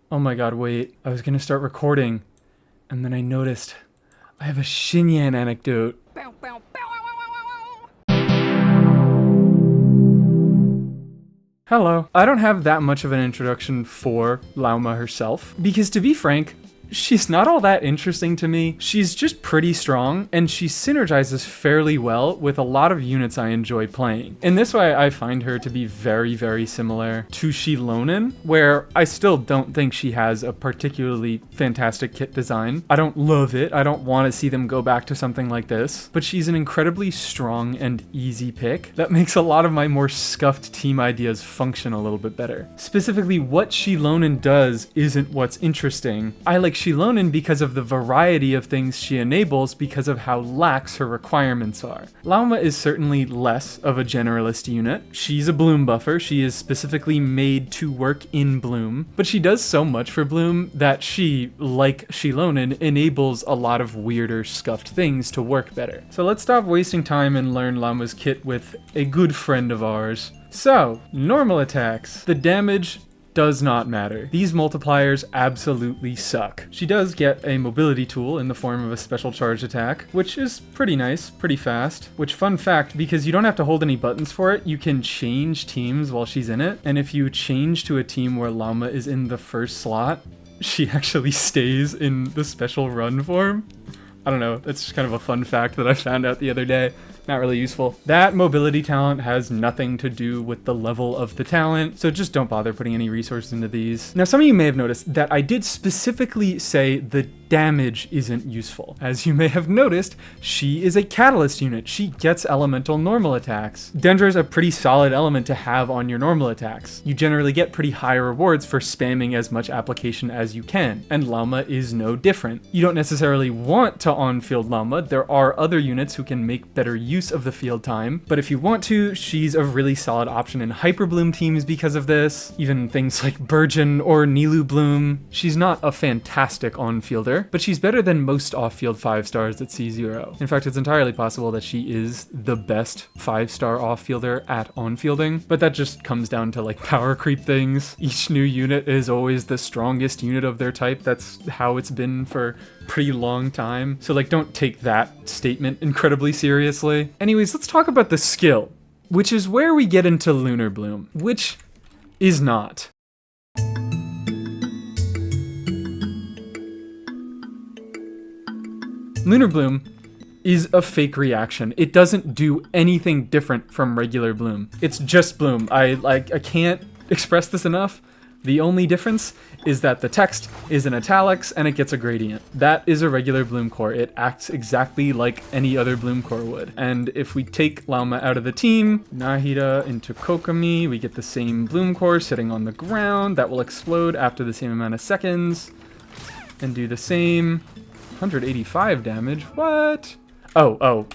Oh my god, wait. I was gonna start recording, and then I noticed I have a Xinyan anecdote. Hello. I don't have that much of an introduction for Lauma herself, because to be frank, she's not all that interesting to me. She's just pretty strong, and she synergizes fairly well with a lot of units I enjoy playing. In this way, I find her to be very, very similar to Shilonen, where I still don't think she has a particularly fantastic kit design. I don't love it. I don't want to see them go back to something like this, but she's an incredibly strong and easy pick that makes a lot of my more scuffed team ideas function a little bit better. Specifically, what Shilonen does isn't what's interesting. I like Shilonen because of the variety of things she enables because of how lax her requirements are. Lauma is certainly less of a generalist unit. She's a bloom buffer. She is specifically made to work in bloom, but she does so much for bloom that she, like Shilonen, enables a lot of weirder scuffed things to work better. So let's stop wasting time and learn Lauma's kit with a good friend of ours. So, normal attacks. The damage does not matter. These multipliers absolutely suck. She does get a mobility tool in the form of a special charge attack, which is pretty nice, pretty fast. Which, fun fact, because you don't have to hold any buttons for it, you can change teams while she's in it. And if you change to a team where Lauma is in the first slot, she actually stays in the special run form. I don't know, that's just kind of a fun fact that I found out the other day. Not really useful. That mobility talent has nothing to do with the level of the talent, so just don't bother putting any resources into these. Now, some of you may have noticed that I did specifically say the damage isn't useful. As you may have noticed, she is a catalyst unit. She gets elemental normal attacks. Dendro is a pretty solid element to have on your normal attacks. You generally get pretty high rewards for spamming as much application as you can, and Lauma is no different. You don't necessarily want to on-field Lauma. There are other units who can make better use of the field time, but if you want to, she's a really solid option in hyperbloom teams because of this. Even things like burgeon or nilou bloom. She's not a fantastic on-fielder, but she's better than most off-field 5-stars at C0. In fact, it's entirely possible that she is the best 5-star off-fielder at on-fielding, but that just comes down to like power creep things. Each new unit is always the strongest unit of their type. That's how it's been for pretty long time. So like, don't take that statement incredibly seriously. Anyways, let's talk about the skill, which is where we get into lunar-bloom, which is not. Lunar-bloom is a fake reaction. It doesn't do anything different from regular bloom. It's just bloom. I can't express this enough. The only difference is that the text is in italics and it gets a gradient. That is a regular bloom core. It acts exactly like any other bloom core would. And if we take Lauma out of the team, Nahida into Kokomi, we get the same bloom core sitting on the ground that will explode after the same amount of seconds and do the same. 185 damage? What? Oh,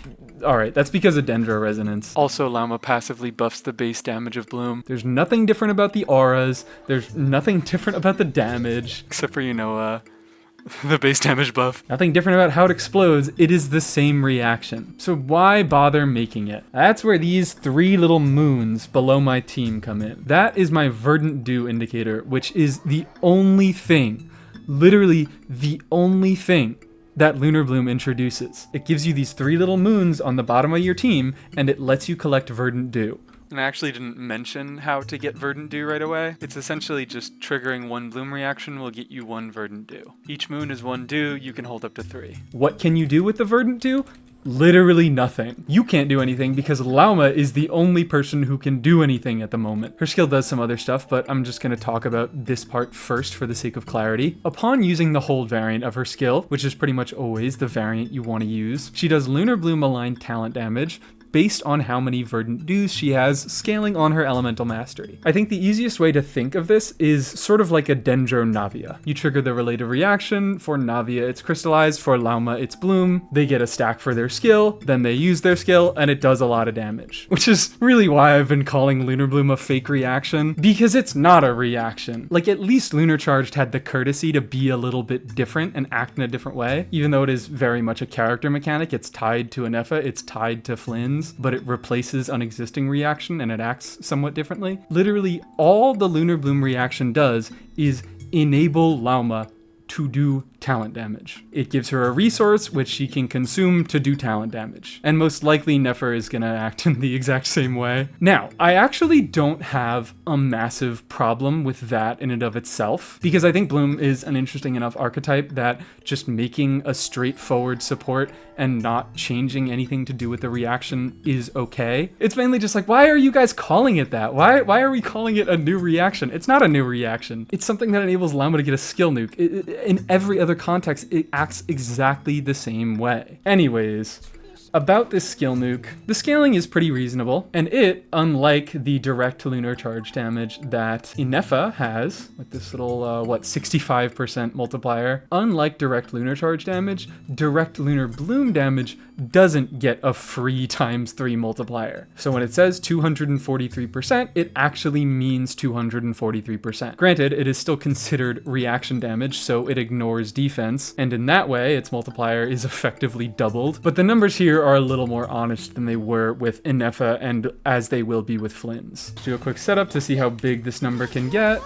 alright, that's because of Dendro resonance. Also, Lauma passively buffs the base damage of Bloom. There's nothing different about the auras, there's nothing different about the damage, except for, the base damage buff. Nothing different about how it explodes, it is the same reaction. So why bother making it? That's where these 3 little moons below my team come in. That is my verdant dew indicator, which is the only thing, literally the only thing that lunar-bloom introduces. It gives you these 3 little moons on the bottom of your team, and it lets you collect verdant dew. And I actually didn't mention how to get verdant dew right away. It's essentially just triggering 1 bloom reaction will get you 1 verdant dew. Each moon is 1 dew, you can hold up to 3. What can you do with the verdant dew? Literally nothing. You can't do anything because Lauma is the only person who can do anything at the moment. Her skill does some other stuff, but I'm just going to talk about this part first for the sake of clarity. Upon using the hold variant of her skill, which is pretty much always the variant you want to use, she does lunar-bloom aligned talent damage, based on how many verdant dews she has, scaling on her elemental mastery. I think the easiest way to think of this is sort of like a Dendro Navia. You trigger the related reaction. For Navia, it's crystallized. For Lauma, it's bloom. They get a stack for their skill, then they use their skill, and it does a lot of damage. Which is really why I've been calling Lunar Bloom a fake reaction, because it's not a reaction. Like, at least Lunar Charged had the courtesy to be a little bit different and act in a different way. Even though it is very much a character mechanic, it's tied to a nefer, it's tied to Flynn's, but it replaces an existing reaction and it acts somewhat differently. Literally, all the Lunar Bloom reaction does is enable Lauma to do talent damage. It gives her a resource which she can consume to do talent damage. And most likely Nefer is gonna act in the exact same way. Now, I actually don't have a massive problem with that in and of itself, because I think Bloom is an interesting enough archetype that just making a straightforward support and not changing anything to do with the reaction is okay. It's mainly just like, why are you guys calling it that? Why are we calling it a new reaction? It's not a new reaction. It's something that enables Lauma to get a skill nuke. In every other context, it acts exactly the same way. Anyways, about this skill nuke, the scaling is pretty reasonable, and it, unlike the direct lunar charge damage that Nefer has, with this little, 65% multiplier, unlike direct lunar charge damage, direct lunar bloom damage doesn't get a free ×3 multiplier. So when it says 243%, it actually means 243%. Granted, it is still considered reaction damage, so it ignores defense, and in that way, its multiplier is effectively doubled, but the numbers here are a little more honest than they were with Nefer and as they will be with Flynn's. Let's do a quick setup to see how big this number can get.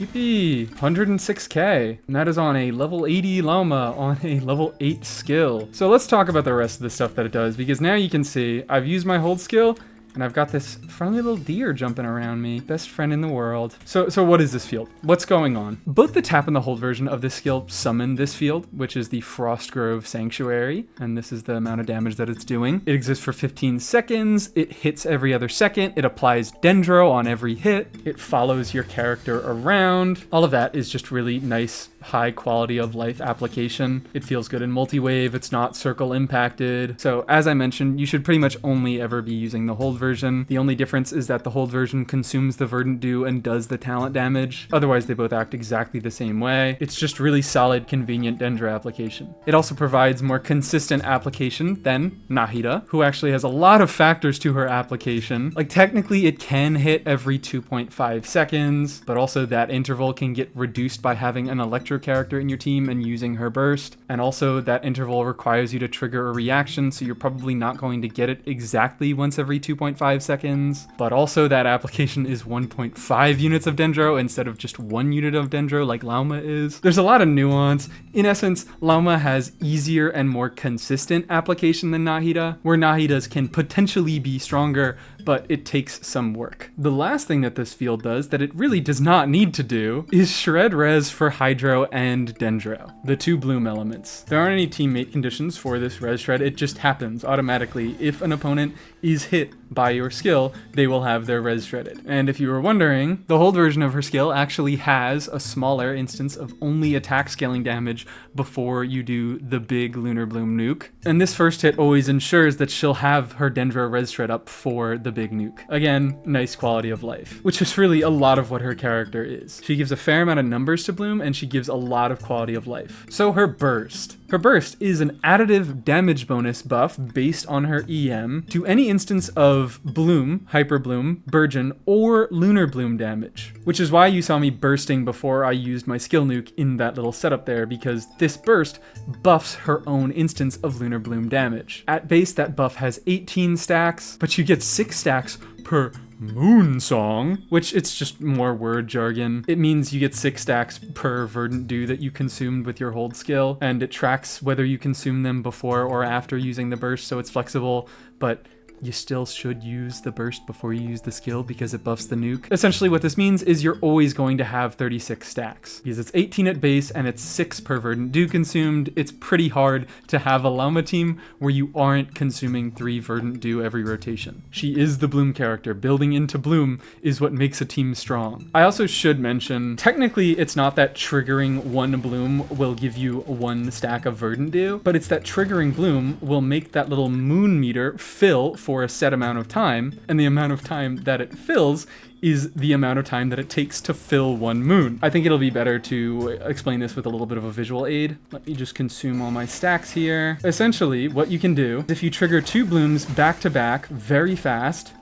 Yippee! 106k, and that is on a level 80 Lauma on a level 8 skill. So let's talk about the rest of the stuff that it does, because now you can see I've used my hold skill, and I've got this friendly little deer jumping around me. Best friend in the world. So what is this field? What's going on? Both the tap and the hold version of this skill summon this field, which is the Frostgrove Sanctuary, and this is the amount of damage that it's doing. It exists for 15 seconds. It hits every other second. It applies Dendro on every hit. It follows your character around. All of that is just really nice, high quality of life application. It feels good in multi-wave. It's not circle impacted. So as I mentioned, you should pretty much only ever be using the hold version. The only difference is that the hold version consumes the verdant dew and does the talent damage. Otherwise, they both act exactly the same way. It's just really solid, convenient Dendro application. It also provides more consistent application than Nahida, who actually has a lot of factors to her application. Like technically it can hit every 2.5 seconds, but also that interval can get reduced by having an electro character in your team and using her burst. And also that interval requires you to trigger a reaction, so you're probably not going to get it exactly once every 2.5 seconds, but also that application is 1.5 units of Dendro instead of just 1 unit of Dendro like Lauma is. There's a lot of nuance. In essence, Lauma has easier and more consistent application than Nahida, where Nahida's can potentially be stronger, but it takes some work. The last thing that this field does that it really does not need to do is shred res for Hydro and Dendro, the two bloom elements. There aren't any teammate conditions for this res shred, it just happens automatically. If an opponent is hit by your skill, they will have their res shredded. And if you were wondering, the hold version of her skill actually has a smaller instance of only attack scaling damage before you do the big lunar bloom nuke. And this first hit always ensures that she'll have her Dendro res shred up for the big nuke. Again, nice quality of life, which is really a lot of what her character is. She gives a fair amount of numbers to Bloom, and she gives a lot of quality of life. So her burst. Her burst is an additive damage bonus buff based on her EM to any instance of Bloom, Hyperbloom, Burgeon, or Lunar Bloom damage, which is why you saw me bursting before I used my skill nuke in that little setup there, because this burst buffs her own instance of Lunar Bloom damage. At base, that buff has 18 stacks, but you get 6 stacks per moon song, which it's just more word jargon. It means you get 6 stacks per verdant dew that you consumed with your hold skill, and it tracks whether you consume them before or after using the burst, so it's flexible, but you still should use the burst before you use the skill because it buffs the nuke. Essentially what this means is you're always going to have 36 stacks. Because it's 18 at base and it's 6 per verdant dew consumed, it's pretty hard to have a Lauma team where you aren't consuming 3 verdant dew every rotation. She is the Bloom character. Building into Bloom is what makes a team strong. I also should mention, technically it's not that triggering 1 Bloom will give you 1 stack of verdant dew, but it's that triggering Bloom will make that little moon meter fill for a set amount of time, and the amount of time that it fills is the amount of time that it takes to fill 1 moon. I think it'll be better to explain this with a little bit of a visual aid. Let me just consume all my stacks here. Essentially, what you can do is if you trigger 2 blooms back to back very fast,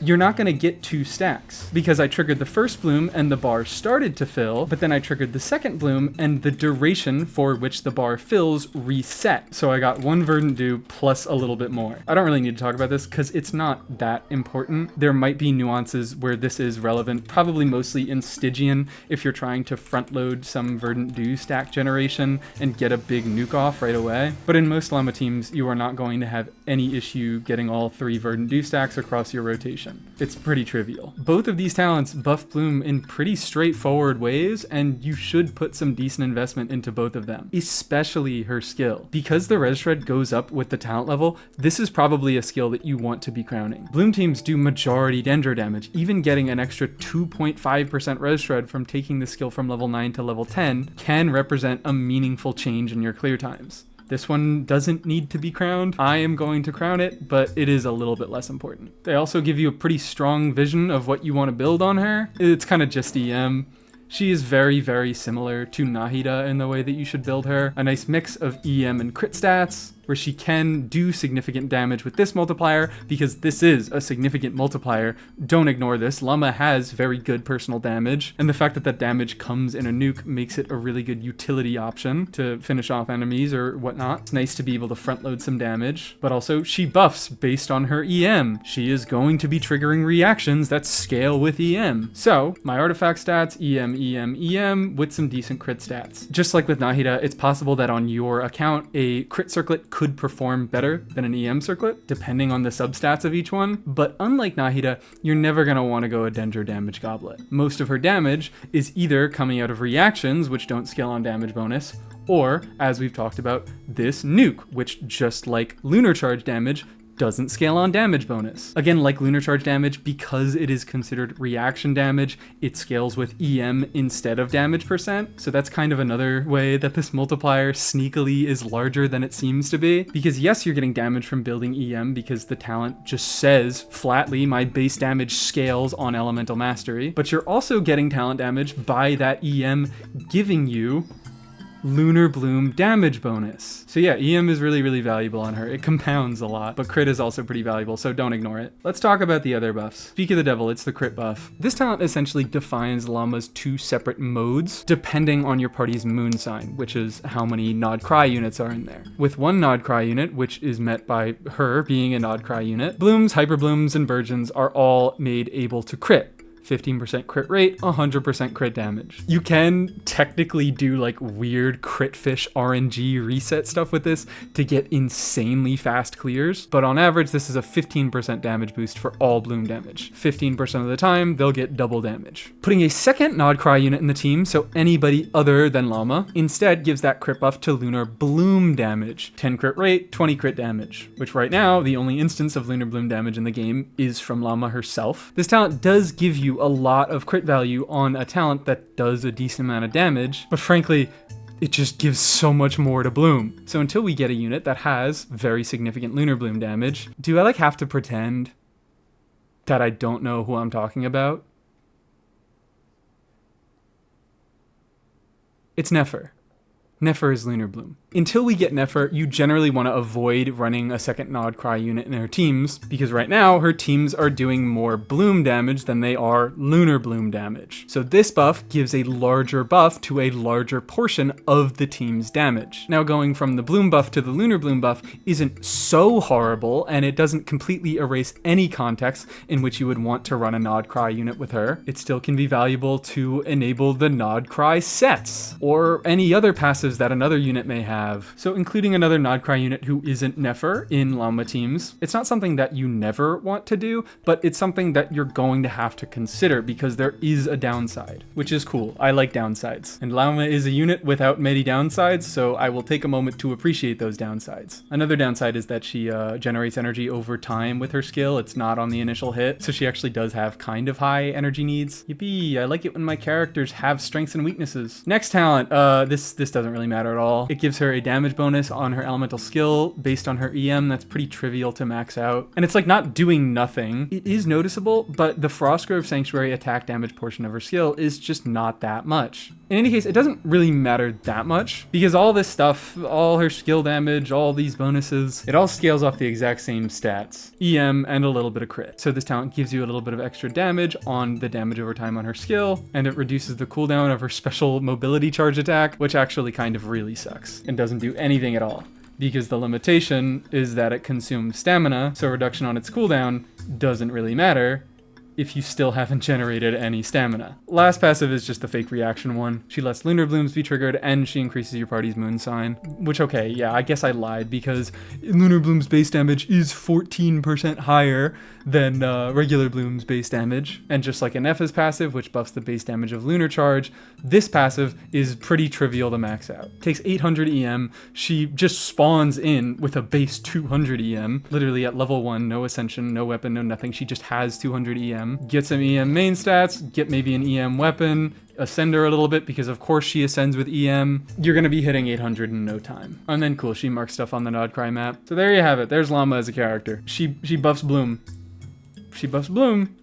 you're not going to get 2 stacks because I triggered the first bloom and the bar started to fill, but then I triggered the second bloom and the duration for which the bar fills reset. So I got 1 verdant dew plus a little bit more. I don't really need to talk about this because it's not that important. There might be nuances where this is relevant, probably mostly in Stygian if you're trying to front load some verdant dew stack generation and get a big nuke off right away. But in most Lauma teams, you are not going to have any issue getting all 3 verdant dew stacks across your rotation. It's pretty trivial. Both of these talents buff bloom in pretty straightforward ways, and you should put some decent investment into both of them, especially her skill. Because the res shred goes up with the talent level, this is probably a skill that you want to be crowning. Bloom teams do majority Dendro damage, even getting an extra 2.5% res shred from taking the skill from level 9 to level 10 can represent a meaningful change in your clear times. This one doesn't need to be crowned. I am going to crown it, but it is a little bit less important. They also give you a pretty strong vision of what you want to build on her. It's kind of just EM. She is very, very similar to Nahida in the way that you should build her. A nice mix of EM and crit stats, where she can do significant damage with this multiplier, because this is a significant multiplier. Don't ignore this. Lauma has very good personal damage, and the fact that that damage comes in a nuke makes it a really good utility option to finish off enemies or whatnot. It's nice to be able to front load some damage, but also she buffs based on her EM. She is going to be triggering reactions that scale with EM. So my artifact stats, EM with some decent crit stats. Just like with Nahida, it's possible that on your account, a crit circlet could perform better than an EM circlet, depending on the substats of each one. But unlike Nahida, you're never going to want to go a Dendro damage goblet. Most of her damage is either coming out of reactions, which don't scale on damage bonus, or, as we've talked about, this nuke, which, just like lunar charge damage, doesn't scale on damage bonus. Again, like lunar charge damage, because it is considered reaction damage, it scales with EM instead of damage percent. So that's kind of another way that this multiplier sneakily is larger than it seems to be. Because yes, you're getting damage from building EM because the talent just says flatly, my base damage scales on elemental mastery, but you're also getting talent damage by that EM giving you lunar-bloom damage bonus. So yeah, EM is really, really valuable on her. It compounds a lot, but crit is also pretty valuable, so don't ignore it. Let's talk about the other buffs. Speak of the devil, it's the crit buff. This talent essentially defines Lauma's 2 separate modes, depending on your party's moon sign, which is how many Nod Cry units are in there. With 1 Nod Cry unit, which is met by her being a Nod Cry unit, blooms, hyperblooms, and burgeons are all made able to crit. 15% crit rate, 100% crit damage. You can technically do like weird crit fish RNG reset stuff with this to get insanely fast clears, but on average this is a 15% damage boost for all bloom damage. 15% of the time they'll get double damage. Putting a second Nod Cry unit in the team, so anybody other than Lauma, instead gives that crit buff to lunar-bloom damage. 10 crit rate, 20 crit damage, which right now the only instance of lunar-bloom damage in the game is from Lauma herself. This talent does give you a lot of crit value on a talent that does a decent amount of damage, but frankly, it just gives so much more to bloom. So until we get a unit that has very significant lunar bloom damage, do I have to pretend that I don't know who I'm talking about? It's Nefer. Nefer is lunar bloom. Until we get Nefer, you generally want to avoid running a second Nod Cry unit in her teams, because right now her teams are doing more bloom damage than they are lunar bloom damage. So this buff gives a larger buff to a larger portion of the team's damage. Now going from the bloom buff to the lunar bloom buff isn't so horrible, and it doesn't completely erase any context in which you would want to run a Nod Cry unit with her. It still can be valuable to enable the Nod Cry sets, or any other passives that another unit may have. So including another Nod Cry unit who isn't Nefer in Lauma teams, it's not something that you never want to do, but it's something that you're going to have to consider because there is a downside, which is cool. I like downsides. And Lauma is a unit without many downsides, so I will take a moment to appreciate those downsides. Another downside is that she generates energy over time with her skill. It's not on the initial hit, so she actually does have kind of high energy needs. Yippee, I like it when my characters have strengths and weaknesses. Next talent, this doesn't really matter at all. It gives her a damage bonus on her elemental skill based on her EM. That's pretty trivial to max out. And it's like not doing nothing. It is noticeable, but the Frostgrove Sanctuary attack damage portion of her skill is just not that much. In any case, it doesn't really matter that much because all this stuff, all her skill damage, all these bonuses, it all scales off the exact same stats, EM and a little bit of crit. So this talent gives you a little bit of extra damage on the damage over time on her skill, and it reduces the cooldown of her special mobility charge attack, which actually kind of really sucks and doesn't do anything at all. Because the limitation is that it consumes stamina, so reduction on its cooldown doesn't really matter if you still haven't generated any stamina. Last passive is just the fake reaction one. She lets lunar blooms be triggered and she increases your party's moon sign. Which, okay, yeah, I guess I lied because lunar bloom's base damage is 14% higher than regular bloom's base damage. And just like a nefer's passive, which buffs the base damage of lunar charge, this passive is pretty trivial to max out. Takes 800 EM. She just spawns in with a base 200 EM. Literally at level 1, no ascension, no weapon, no nothing. She just has 200 EM. Get some EM main stats, get maybe an EM weapon, ascend her a little bit because of course she ascends with EM. You're gonna be hitting 800 in no time. And then cool, she marks stuff on the Nod Cry map. So there you have it. There's Lauma as a character. She buffs Bloom. She buffs Bloom.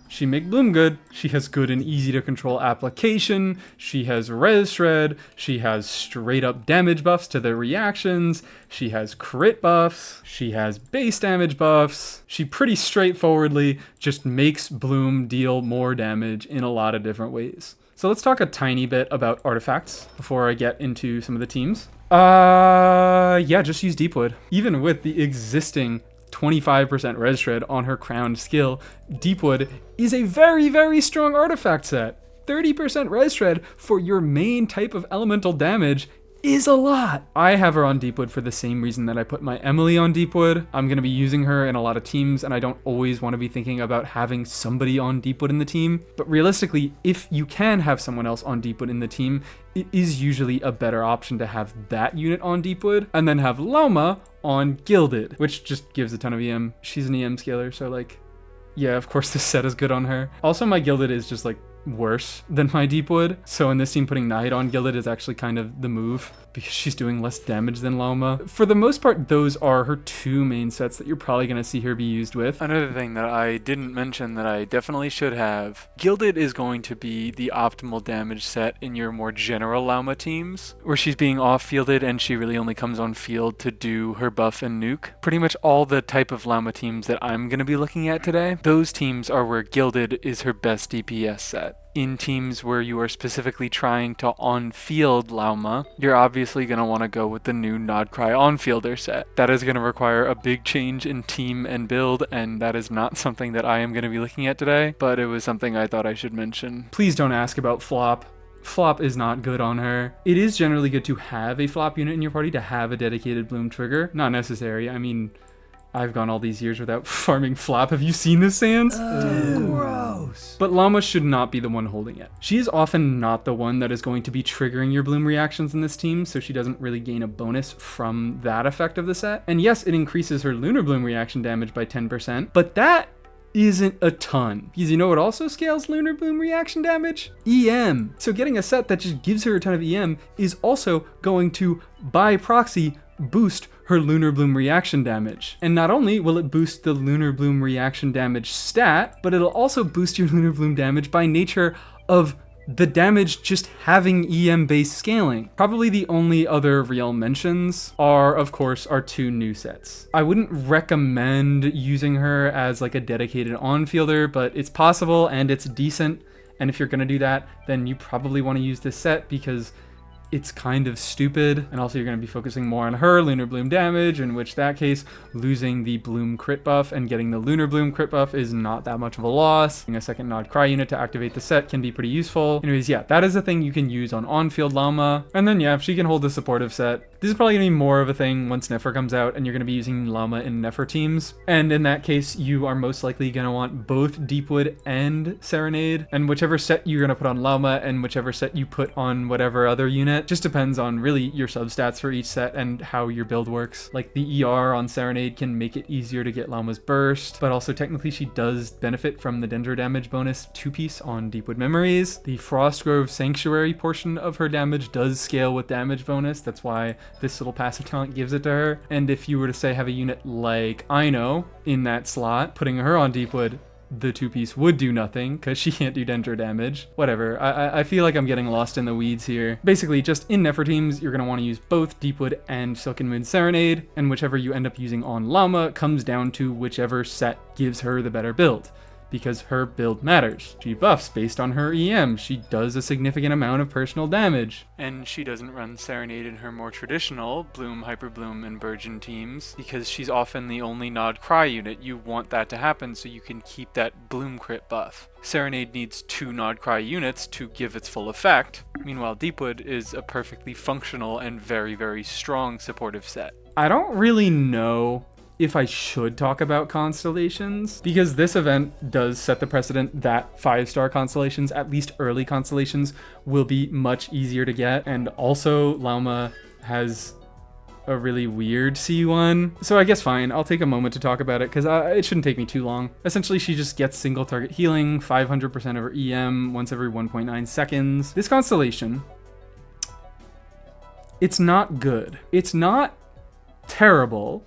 She make Bloom good. She has good and easy to control application. She has res shred. She has straight up damage buffs to the reactions. She has crit buffs. She has base damage buffs. She pretty straightforwardly just makes Bloom deal more damage in a lot of different ways. So let's talk a tiny bit about artifacts before I get into some of the teams. Yeah, just use Deepwood. Even with the existing 25% res shred on her crowned skill, Deepwood is a very, very strong artifact set. 30% res shred for your main type of elemental damage is a lot. I have her on Deepwood for the same reason that I put my Emily on Deepwood. I'm going to be using her in a lot of teams, and I don't always want to be thinking about having somebody on Deepwood in the team. But realistically, if you can have someone else on Deepwood in the team, it is usually a better option to have that unit on Deepwood and then have Lauma on Gilded, which just gives a ton of EM. She's an EM scaler, so like, yeah, of course this set is good on her. Also, my Gilded is just like worse than my Deepwood, so in this team putting Nahid on Gilded is actually kind of the move because she's doing less damage than Lauma. For the most part, those are her two main sets that you're probably going to see her be used with. Another thing that I didn't mention that I definitely should have, Gilded is going to be the optimal damage set in your more general Lauma teams, where she's being off-fielded and she really only comes on field to do her buff and nuke. Pretty much all the type of Lauma teams that I'm going to be looking at today, those teams are where Gilded is her best DPS set. In teams where you are specifically trying to on-field Lauma, you're obviously going to want to go with the new Nod Cry on-fielder set. That is going to require a big change in team and build, and that is not something that I am going to be looking at today, but it was something I thought I should mention. Please don't ask about Flop. Flop is not good on her. It is generally good to have a Flop unit in your party, to have a dedicated Bloom trigger. Not necessary. I mean, I've gone all these years without farming Flop. Have you seen this, Sans? Gross. But Lauma should not be the one holding it. She is often not the one that is going to be triggering your Bloom reactions in this team, so she doesn't really gain a bonus from that effect of the set. And yes, it increases her Lunar Bloom reaction damage by 10%, but that isn't a ton. Because you know what also scales Lunar Bloom reaction damage? EM. So getting a set that just gives her a ton of EM is also going to, by proxy, boost her Lunar Bloom reaction damage. And not only will it boost the Lunar Bloom reaction damage stat, but it'll also boost your Lunar Bloom damage by nature of the damage just having EM-based scaling. Probably the only other real mentions are, of course, our two new sets. I wouldn't recommend using her as like a dedicated on-fielder, but it's possible and it's decent. And if you're gonna do that, then you probably want to use this set because it's kind of stupid, and also you're going to be focusing more on her Lunar Bloom damage, in which that case, losing the Bloom crit buff and getting the Lunar Bloom crit buff is not that much of a loss. A second Nod Cry unit to activate the set can be pretty useful. Anyways, yeah, that is a thing you can use on-field Lauma. And then yeah, if she can hold the supportive set, this is probably going to be more of a thing once Nefer comes out, and you're going to be using Lauma in Nefer teams. And in that case, you are most likely going to want both Deepwood and Serenade, and whichever set you're going to put on Lauma and whichever set you put on whatever other unit. Just depends on really your substats for each set and how your build works. Like the ER on Serenade can make it easier to get Lauma's burst, but also technically she does benefit from the Dendro damage bonus 2-piece on Deepwood Memories. The Frostgrove Sanctuary portion of her damage does scale with damage bonus. That's why this little passive talent gives it to her. And if you were to say have a unit like Ino in that slot, putting her on Deepwood the 2-piece would do nothing because she can't do Dendro damage. Whatever, I feel like I'm getting lost in the weeds here. Basically, just in nefer teams, you're going to want to use both Deepwood and Silken Moon Serenade, and whichever you end up using on Lauma comes down to whichever set gives her the better build, because her build matters. She buffs based on her EM. She does a significant amount of personal damage. And she doesn't run Serenade in her more traditional Bloom, Hyperbloom, and Burgeon teams because she's often the only Nod Cry unit. You want that to happen so you can keep that Bloom crit buff. Serenade needs 2 Nod Cry units to give its full effect. Meanwhile, Deepwood is a perfectly functional and very, very strong supportive set. I don't really know if I should talk about constellations, because this event does set the precedent that 5-star constellations, at least early constellations, will be much easier to get. And also Lauma has a really weird C1. So I guess fine, I'll take a moment to talk about it because it shouldn't take me too long. Essentially, she just gets single target healing, 500% of her EM once every 1.9 seconds. This constellation, it's not good. It's not terrible.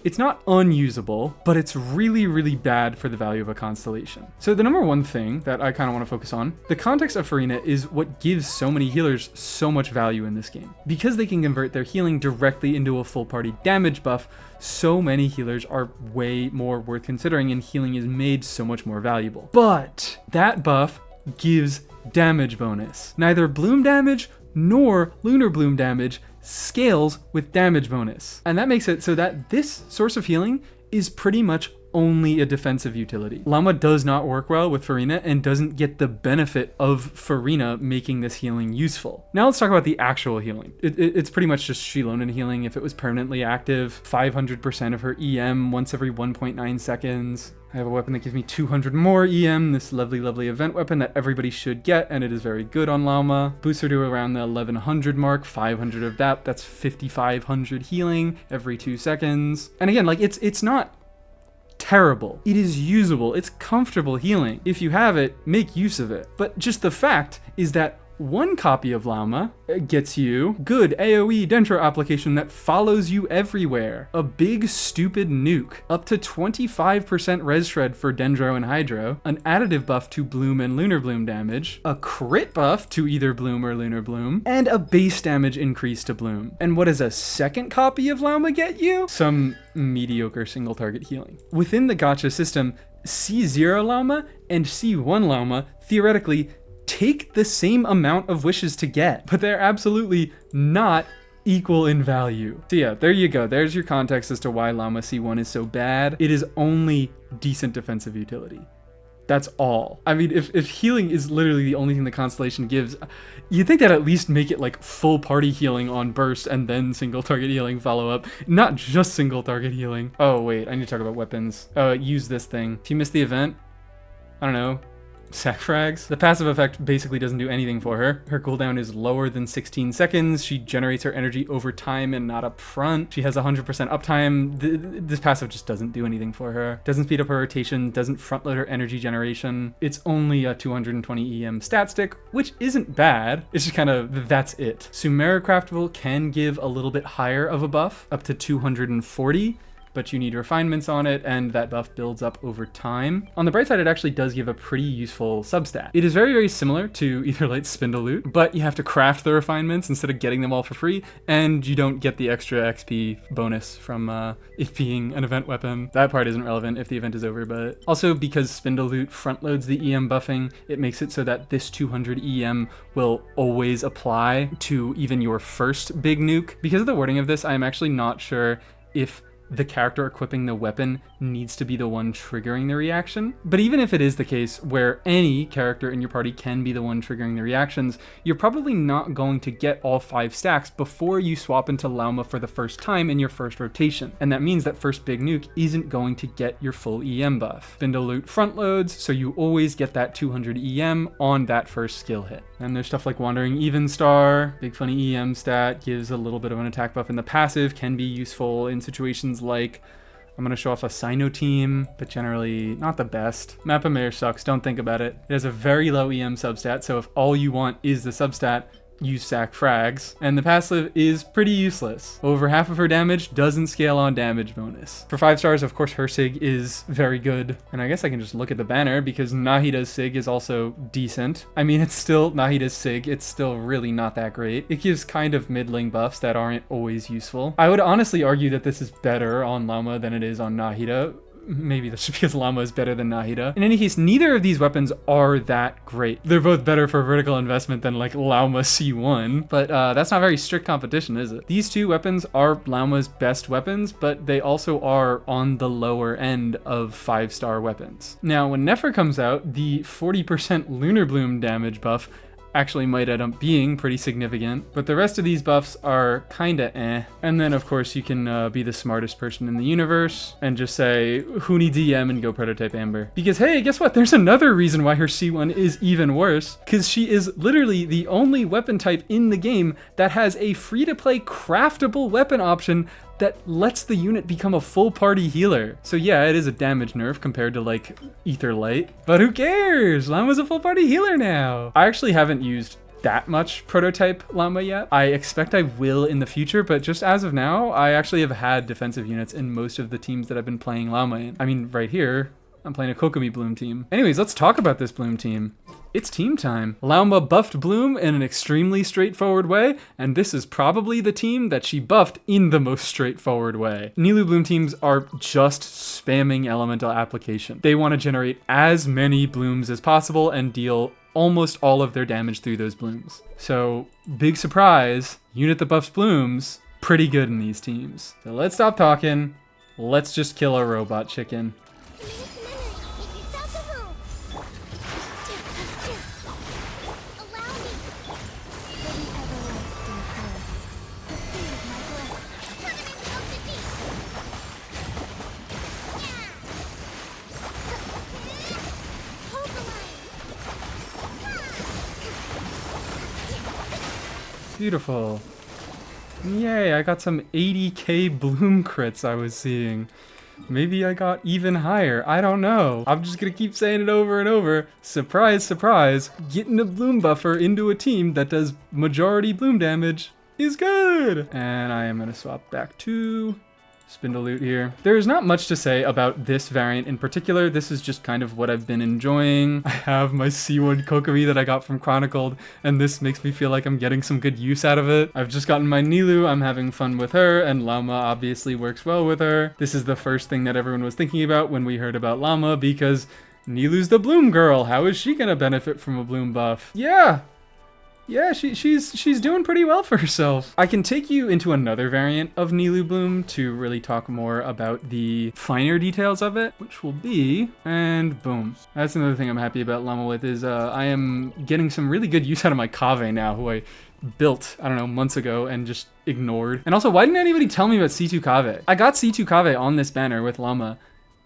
It's not unusable, but it's really, really bad for the value of a constellation. So the number one thing that I kind of want to focus on, the context of Farina is what gives so many healers so much value in this game. Because they can convert their healing directly into a full party damage buff, so many healers are way more worth considering, and healing is made so much more valuable. But that buff gives damage bonus. Neither bloom damage nor lunar bloom damage scales with damage bonus. And that makes it so that this source of healing is pretty much only a defensive utility. Lauma does not work well with Farina and doesn't get the benefit of Farina making this healing useful. Now let's talk about the actual healing. It's pretty much just Shilonen healing if it was permanently active, 500% of her EM once every 1.9 seconds. I have a weapon that gives me 200 more EM, this lovely, lovely event weapon that everybody should get, and it is very good on Lauma. Boosts her to around the 1100 mark, 500 of that, that's 5500 healing every 2 seconds. And again, like it's not terrible. It is usable, it's comfortable healing. If you have it, make use of it. But just the fact is that 1 copy of Lauma gets you good AoE Dendro application that follows you everywhere. A big stupid nuke, up to 25% res shred for Dendro and Hydro, an additive buff to Bloom and Lunar Bloom damage, a crit buff to either Bloom or Lunar Bloom, and a base damage increase to Bloom. And what does a second copy of Lauma get you? Some mediocre single target healing. Within the gacha system, C0 Lauma and C1 Lauma theoretically take the same amount of wishes to get, but they're absolutely not equal in value. So yeah, there you go. There's your context as to why Lauma C1 is so bad. It is only decent defensive utility. That's all. I mean, if healing is literally the only thing the constellation gives, you'd think that at least make it like full party healing on burst and then single target healing follow up, not just single target healing. Oh wait, I need to talk about weapons. Use this thing. If you miss the event, I don't know, sack frags. The passive effect basically doesn't do anything for her. Her cooldown is lower than 16 seconds. She generates her energy over time and not up front. She has 100% uptime. This passive just doesn't do anything for her. Doesn't speed up her rotation, doesn't front load her energy generation. It's only a 220 EM stat stick, which isn't bad. It's just kind of, that's it. Sumeru Craftable can give a little bit higher of a buff, up to 240. But you need refinements on it, and that buff builds up over time. On the bright side, it actually does give a pretty useful substat. It is very, very similar to Aetherlight's Spindle Loot, but you have to craft the refinements instead of getting them all for free, and you don't get the extra XP bonus from it being an event weapon. That part isn't relevant if the event is over, but also because Spindle Loot front loads the EM buffing, it makes it so that this 200 EM will always apply to even your first big nuke. Because of the wording of this, I am actually not sure if the character equipping the weapon needs to be the one triggering the reaction. But even if it is the case where any character in your party can be the one triggering the reactions, you're probably not going to get all 5 stacks before you swap into Lauma for the first time in your first rotation. And that means that first big nuke isn't going to get your full EM buff. Spindle Loot front loads, so you always get that 200 EM on that first skill hit. And there's stuff like Wandering Even Star, big funny EM stat, gives a little bit of an attack buff in the passive, can be useful in situations like, I'm going to show off a cyno team, but generally not the best. Mappa Mare sucks, don't think about it. It has a very low EM substat, so if all you want is the substat, use sack frags, and the passive is pretty useless. Over half of her damage doesn't scale on damage bonus. For 5 stars, of course, her sig is very good, and I guess I can just look at the banner because Nahida's sig is also decent. I mean, it's still Nahida's sig, it's still really not that great. It gives kind of middling buffs that aren't always useful. I would honestly argue that this is better on Lauma than it is on Nahida. Maybe that's just because Lauma is better than Nahida. In any case, neither of these weapons are that great. They're both better for vertical investment than like Lauma C1, but that's not very strict competition, is it? These two weapons are Lauma's best weapons, but they also are on the lower end of 5-star weapons. Now, when Nefer comes out, the 40% lunar-bloom damage buff actually might end up being pretty significant, but the rest of these buffs are kinda eh. And then of course you can be the smartest person in the universe and just say Huni DM and go prototype Amber. Because hey, guess what? There's another reason why her C1 is even worse, because she is literally the only weapon type in the game that has a free-to-play craftable weapon option that lets the unit become a full party healer. So yeah, it is a damage nerf compared to like Ether Light, but who cares? Lauma's a full party healer now. I actually haven't used that much prototype Lauma yet. I expect I will in the future, but just as of now, I actually have had defensive units in most of the teams that I've been playing Lauma in. I mean, right here, I'm playing a Kokomi Bloom team. Anyways, let's talk about this Bloom team. It's team time. Lauma buffed Bloom in an extremely straightforward way, and this is probably the team that she buffed in the most straightforward way. Nilou Bloom teams are just spamming elemental application. They want to generate as many blooms as possible and deal almost all of their damage through those blooms. So, big surprise, unit that buffs blooms, pretty good in these teams. So let's stop talking. Let's just kill a robot chicken. Beautiful. Yay, I got some 80k bloom crits I was seeing. Maybe I got even higher. I don't know. I'm just gonna keep saying it over and over. Surprise, surprise. Getting a bloom buffer into a team that does majority bloom damage is good. And I am gonna swap back to Spindle Loot here. There's not much to say about this variant in particular. This is just kind of what I've been enjoying. I have my C1 Kokomi that I got from Chronicled, and this makes me feel like I'm getting some good use out of it. I've just gotten my Nilou. I'm having fun with her, and Lauma obviously works well with her. This is the first thing that everyone was thinking about when we heard about Lauma, because Nilou's the bloom girl. How is she gonna benefit from a bloom buff? Yeah, she's doing pretty well for herself. I can take you into another variant of Nilou Bloom to really talk more about the finer details of it, which will be, and boom. That's another thing I'm happy about Lauma with is I am getting some really good use out of my kaveh now, who I built, I don't know, months ago and just ignored. And also, why didn't anybody tell me about C2 kaveh? I got C2 kaveh on this banner with Lauma,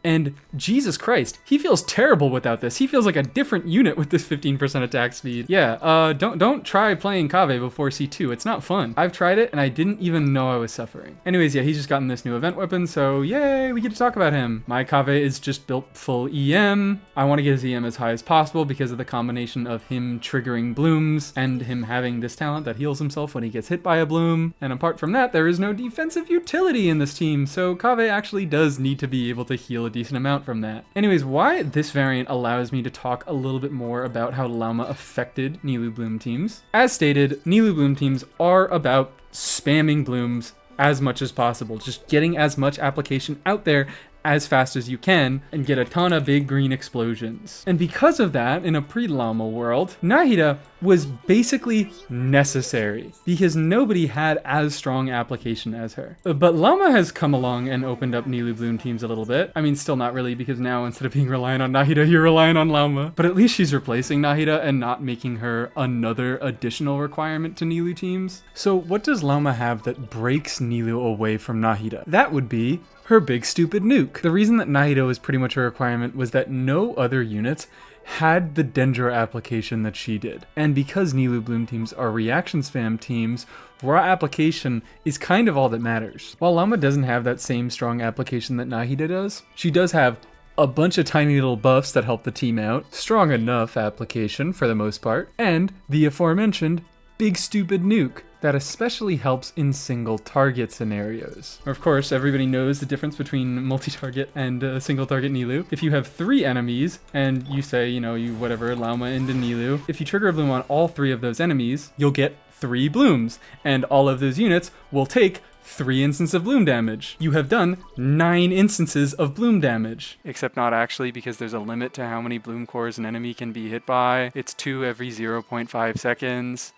and Jesus Christ, he feels terrible without this. He feels like a different unit with this 15% attack speed. Yeah, don't try playing kaveh before C2. It's not fun. I've tried it and I didn't even know I was suffering. Anyways, yeah, he's just gotten this new event weapon, so yay, we get to talk about him. My kaveh is just built full EM. I want to get his EM as high as possible because of the combination of him triggering blooms and him having this talent that heals himself when he gets hit by a bloom. And apart from that, there is no defensive utility in this team, so kaveh actually does need to be able to heal a decent amount from that. Anyways, why this variant allows me to talk a little bit more about how Lauma affected Nilou Bloom teams. As stated, Nilou Bloom teams are about spamming blooms as much as possible, just getting as much application out there as fast as you can and get a ton of big green explosions. And because of that, in a pre-Lauma world, Nahida was basically necessary because nobody had as strong application as her. But Lauma has come along and opened up Nilou Bloom teams a little bit. I mean, still not really, because now instead of being reliant on Nahida, you're relying on Lauma. But at least she's replacing Nahida and not making her another additional requirement to Nilou teams. So what does Lauma have that breaks Nilou away from Nahida? That would be her big stupid nuke. The reason that Nahida was pretty much a requirement was that no other units had the Dendro application that she did. And because Nilou Bloom teams are reaction spam teams, raw application is kind of all that matters. While Lauma doesn't have that same strong application that Nahida does, she does have a bunch of tiny little buffs that help the team out, strong enough application for the most part, and the aforementioned big stupid nuke that especially helps in single target scenarios. Of course, everybody knows the difference between multi-target and single target nilou. If you have 3 enemies and you say, you whatever, Lauma into nilou, if you trigger a bloom on all 3 of those enemies, you'll get 3 blooms, and all of those units will take 3 instances of bloom damage. You have done 9 instances of bloom damage. Except not actually, because there's a limit to how many bloom cores an enemy can be hit by. It's 2 every 0.5 seconds.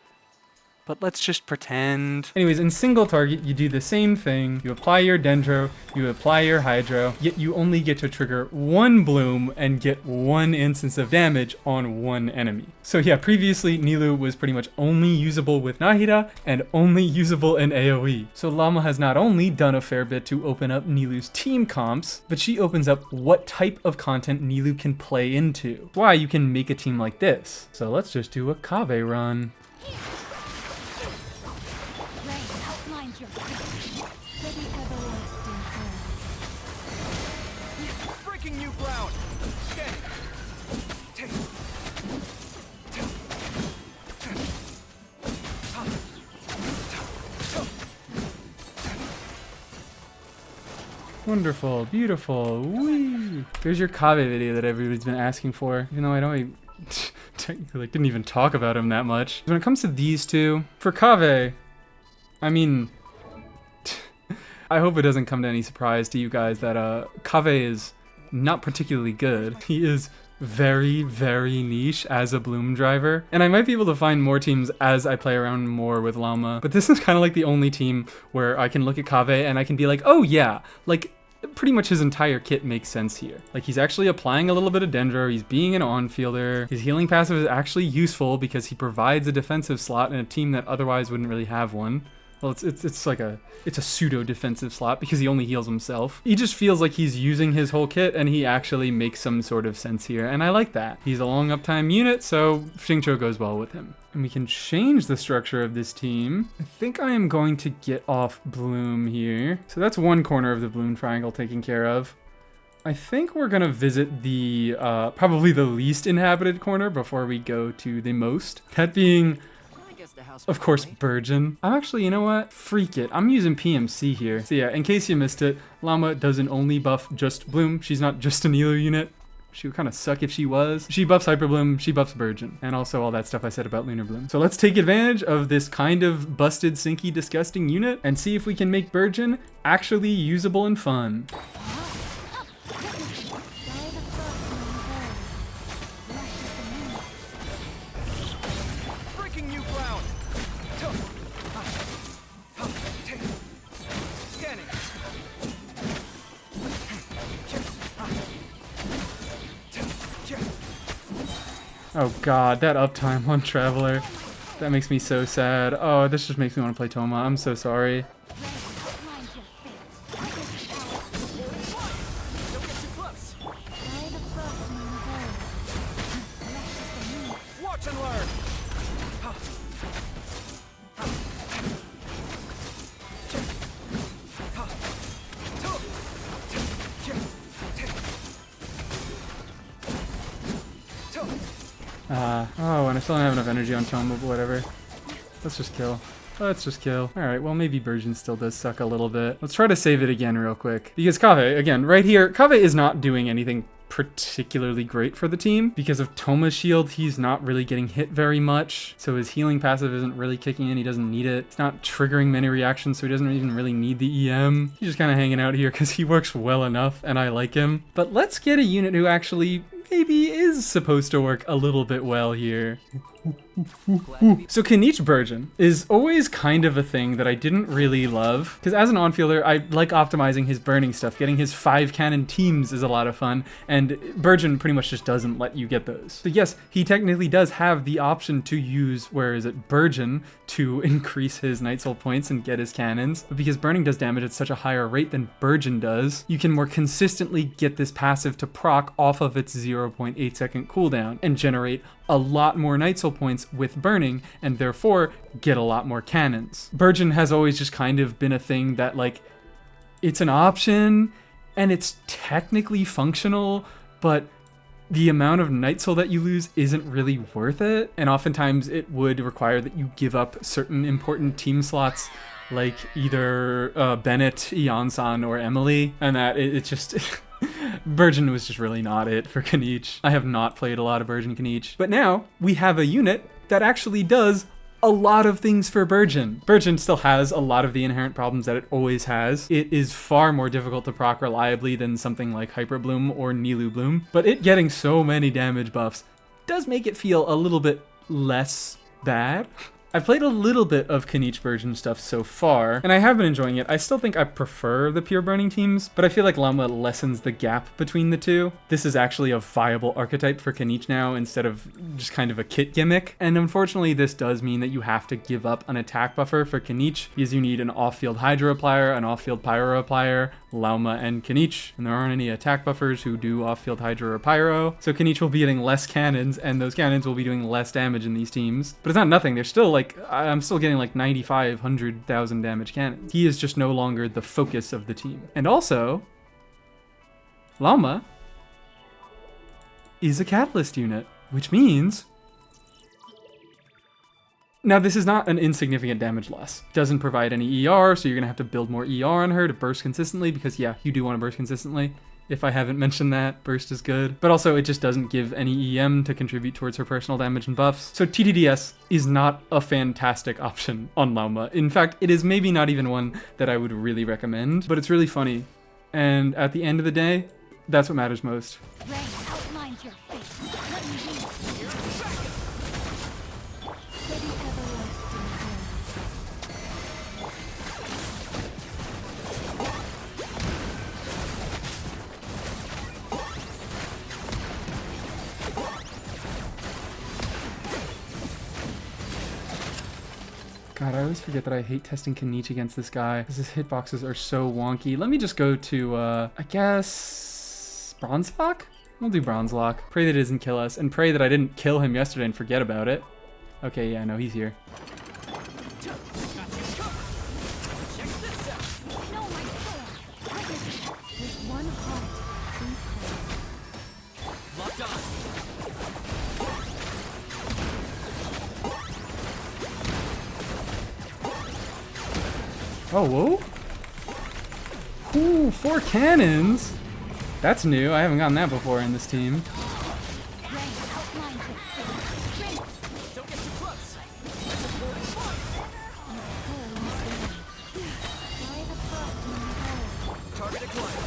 But let's just pretend. Anyways, in single target, you do the same thing. You apply your Dendro, you apply your Hydro, yet you only get to trigger 1 bloom and get 1 instance of damage on 1 enemy. So yeah, previously nilou was pretty much only usable with Nahida and only usable in AoE. So Lauma has not only done a fair bit to open up Nilou's team comps, but she opens up what type of content nilou can play into. Why you can make a team like this. So let's just do a kaveh run. Wonderful, beautiful, whee! There's your kaveh video that everybody's been asking for, even though I don't technically didn't even talk about him that much. When it comes to these two, for kaveh, I mean, I hope it doesn't come to any surprise to you guys that kaveh is not particularly good. He is very, very niche as a bloom driver, and I might be able to find more teams as I play around more with Lauma, but this is kind of like the only team where I can look at kaveh and I can be like, oh yeah, like pretty much his entire kit makes sense here. Like, he's actually applying a little bit of Dendro, he's being an on-fielder, his healing passive is actually useful because he provides a defensive slot in a team that otherwise wouldn't really have one. Well, it's like it's a pseudo defensive slot because he only heals himself. He just feels like he's using his whole kit and he actually makes some sort of sense here, and I like that. He's a long uptime unit, so Xingqiu goes well with him. And we can change the structure of this team. I think I am going to get off bloom here. So that's one corner of the bloom triangle taken care of. I think we're gonna visit the probably the least inhabited corner before we go to the most. That being, of course, burgeon. I'm actually, you know what? Freak it. I'm using PMC here. So yeah, in case you missed it, Lauma doesn't only buff just bloom. She's not just a nilou unit. She would kind of suck if she was. She buffs hyperbloom, she buffs burgeon, and also all that stuff I said about lunar-bloom. So let's take advantage of this kind of busted, sinky, disgusting unit and see if we can make burgeon actually usable and fun. Oh god, that uptime on Traveler. That makes me so sad. Oh, this just makes me want to play Toma. I'm so sorry. Watch and learn. Oh, and I still don't have enough energy on Toma, but whatever. Let's just kill. Let's just kill. Alright, well maybe burgeon still does suck a little bit. Let's try to save it again real quick. Because kaveh, again, right here, kaveh is not doing anything particularly great for the team. Because of Toma's shield, he's not really getting hit very much. So his healing passive isn't really kicking in, he doesn't need it. It's not triggering many reactions, so he doesn't even really need the EM. He's just kind of hanging out here because he works well enough and I like him. But let's get a unit who actually maybe is supposed to work a little bit well here. So kinich burgeon is always kind of a thing that I didn't really love, because as an on-fielder, I like optimizing his burning stuff. Getting his 5 cannon teams is a lot of fun, and burgeon pretty much just doesn't let you get those. So yes, he technically does have the option to use, burgeon, to increase his night soul points and get his cannons, but because burning does damage at such a higher rate than burgeon does, you can more consistently get this passive to proc off of its 0.8 second cooldown and generate a lot more night soul points with burning, and therefore get a lot more cannons. Burgeon has always just kind of been a thing that, like, it's an option and it's technically functional, but the amount of Night Soul that you lose isn't really worth it. And oftentimes it would require that you give up certain important team slots, like either Bennett, Ian-san, or Emily. And that it just... Burgeon was just really not it for Kinich. I have not played a lot of Burgeon Kinich. But now we have a unit that actually does a lot of things for Burgeon. Burgeon still has a lot of the inherent problems that it always has. It is far more difficult to proc reliably than something like hyperbloom or nilou-bloom, but it getting so many damage buffs does make it feel a little bit less bad. I've played a little bit of Kinich Burgeon stuff so far, and I have been enjoying it. I still think I prefer the pure burning teams, but I feel like Lauma lessens the gap between the two. This is actually a viable archetype for Kinich now instead of just kind of a kit gimmick. And unfortunately, this does mean that you have to give up an attack buffer for Kinich because you need an off-field Hydro Applier, an off-field Pyro Applier, Lauma, and Kinich. And there aren't any attack buffers who do off-field Hydro or Pyro. So Kinich will be getting less cannons, and those cannons will be doing less damage in these teams. But it's not nothing. They're still like, I'm still getting like 9,500,000 damage cannons. He is just no longer the focus of the team. And also, Lauma is a catalyst unit, which means... Now, this is not an insignificant damage loss. Doesn't provide any ER, so you're gonna have to build more ER on her to burst consistently, because yeah, you do want to burst consistently. If I haven't mentioned that, burst is good. But also, it just doesn't give any EM to contribute towards her personal damage and buffs. So TDDS is not a fantastic option on Lauma. In fact, it is maybe not even one that I would really recommend, but it's really funny. And at the end of the day, that's what matters most. Rain outlines your face. Let me read. Steady everlasting God, I always forget that I hate testing Kinich against this guy, because his hitboxes are so wonky. Let me just go to, I guess, Bronze Lock? We'll do Bronze Lock. Pray that it doesn't kill us, and pray that I didn't kill him yesterday and forget about it. Okay, yeah, no, he's here. No, my soul. With one heart, be cold. Locked on. Oh, whoa. Ooh, 4 cannons. That's new. I haven't gotten that before in this team. Rain outlines your face. Rain. Don't get too close. Fly the frost in the hole. Target acquired.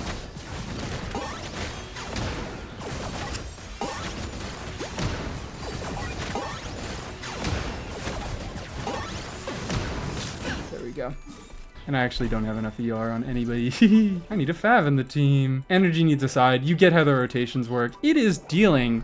There we go. And I actually don't have enough ER on anybody. I need a Fav in the team. Energy needs aside, you get how the rotations work. It is dealing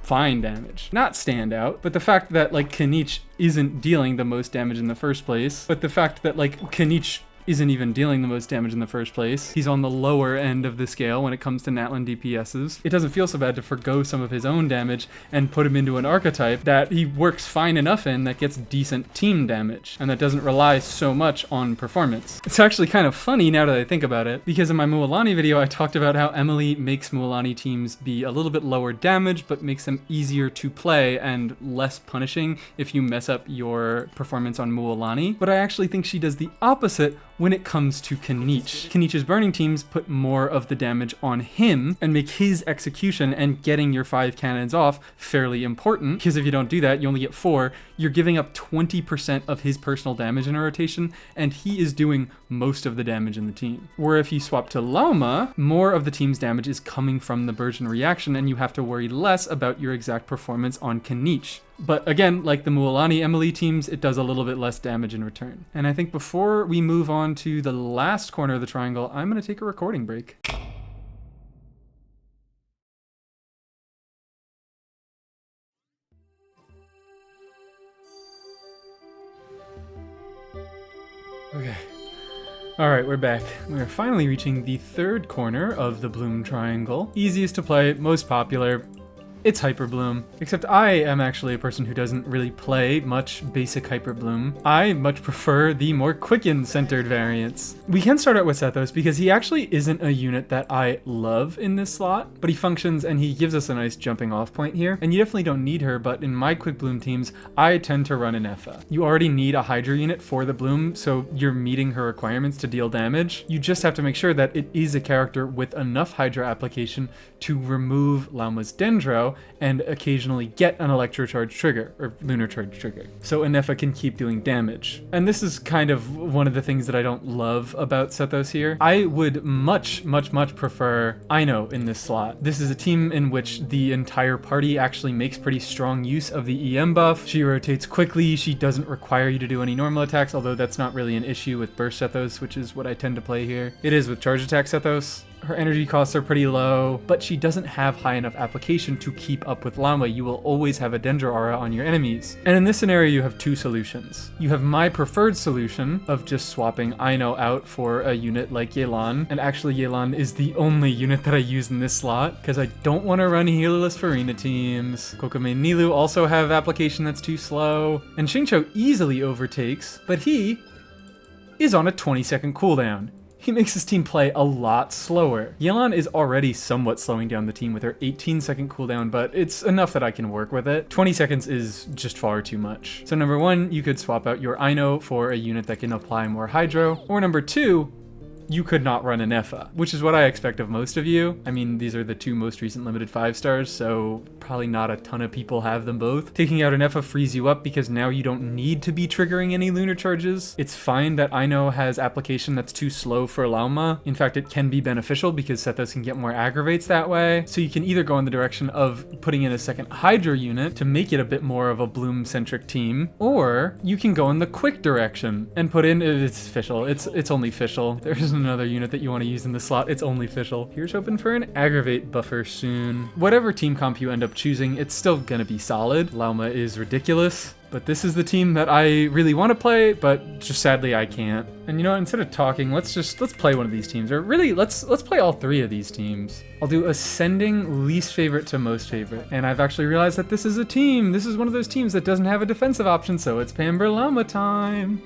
fine damage. Not standout, but the fact that like Kinich isn't dealing the most damage in the first place, but the fact that like Kinich isn't even dealing the most damage in the first place. He's on the lower end of the scale when it comes to Natlan DPSs. It doesn't feel so bad to forgo some of his own damage and put him into an archetype that he works fine enough in that gets decent team damage and that doesn't rely so much on performance. It's actually kind of funny now that I think about it, because in my Mualani video I talked about how Emily makes Mualani teams be a little bit lower damage but makes them easier to play and less punishing if you mess up your performance on Mualani. But I actually think she does the opposite when it comes to Kinich. Kinich's burning teams put more of the damage on him and make his execution and getting your 5 cannons off fairly important, because if you don't do that, you only get 4. You're giving up 20% of his personal damage in a rotation, and he is doing most of the damage in the team. Where if you swap to Lauma, more of the team's damage is coming from the burgeon reaction, and you have to worry less about your exact performance on Kinich. But again, like the Mualani Emily teams, it does a little bit less damage in return. And I think before we move on to the last corner of the triangle, I'm gonna take a recording break. Okay. All right, we're back. We're finally reaching the third corner of the bloom triangle. Easiest to play, most popular. it's hyperbloom. Except I am actually a person who doesn't really play much basic hyperbloom. I much prefer the more quicken-centered variants. We can start out with Sethos because he actually isn't a unit that I love in this slot, but he functions and he gives us a nice jumping off point here. And you definitely don't need her, but in my quick bloom teams, I tend to run a nefer. You already need a Hydra unit for the bloom, so you're meeting her requirements to deal damage. You just have to make sure that it is a character with enough Hydra application to remove Lauma's Dendro and occasionally get an electrocharge trigger or lunar charge trigger, so a nefer can keep doing damage. And this is kind of one of the things that I don't love about Sethos here. I would much prefer Cyno in this slot. This is a team in which the entire party actually makes pretty strong use of the EM buff. She rotates quickly, she doesn't require you to do any normal attacks, although that's not really an issue with burst Sethos, which is what I tend to play here. It is with charge attack Sethos. Her energy costs are pretty low, but she doesn't have high enough application to keep up with Lauma. You will always have a Dendro aura on your enemies. And in this scenario, you have two solutions. You have my preferred solution of just swapping Cyno out for a unit like Yelan, and actually Yelan is the only unit that I use in this slot, because I don't want to run healerless Farina teams. Kokome and Nilou also have application that's too slow, and Xingqiu easily overtakes, but he is on a 20-second cooldown. He makes his team play a lot slower. Yelan is already somewhat slowing down the team with her 18-second cooldown, but it's enough that I can work with it. 20 seconds is just far too much. So number one, you could swap out your Cyno for a unit that can apply more Hydro, or number two, you could not run a nefer, which is what I expect of most of you. I mean, these are the two most recent limited 5-stars, so probably not a ton of people have them both. Taking out a nefer frees you up because now you don't need to be triggering any lunar charges. It's fine that Cyno has application that's too slow for Lauma. In fact, it can be beneficial because Sethos can get more aggravates that way. So you can either go in the direction of putting in a second Hydra unit to make it a bit more of a bloom-centric team, or you can go in the quick direction and put in, it's Fischl, it's only Fischl. There's another unit that you want to use in the slot, it's only Fischl. Here's hoping for an aggravate buffer soon. Whatever team comp you end up choosing, it's still gonna be solid. Lauma is ridiculous, but this is the team that I really want to play, but just sadly I can't. And you know what, instead of talking, let's play one of these teams, or really let's play all three of these teams. I'll do ascending least favorite to most favorite, and I've actually realized that this is a team. This is one of those teams that doesn't have a defensive option, so it's Pamber Lauma time.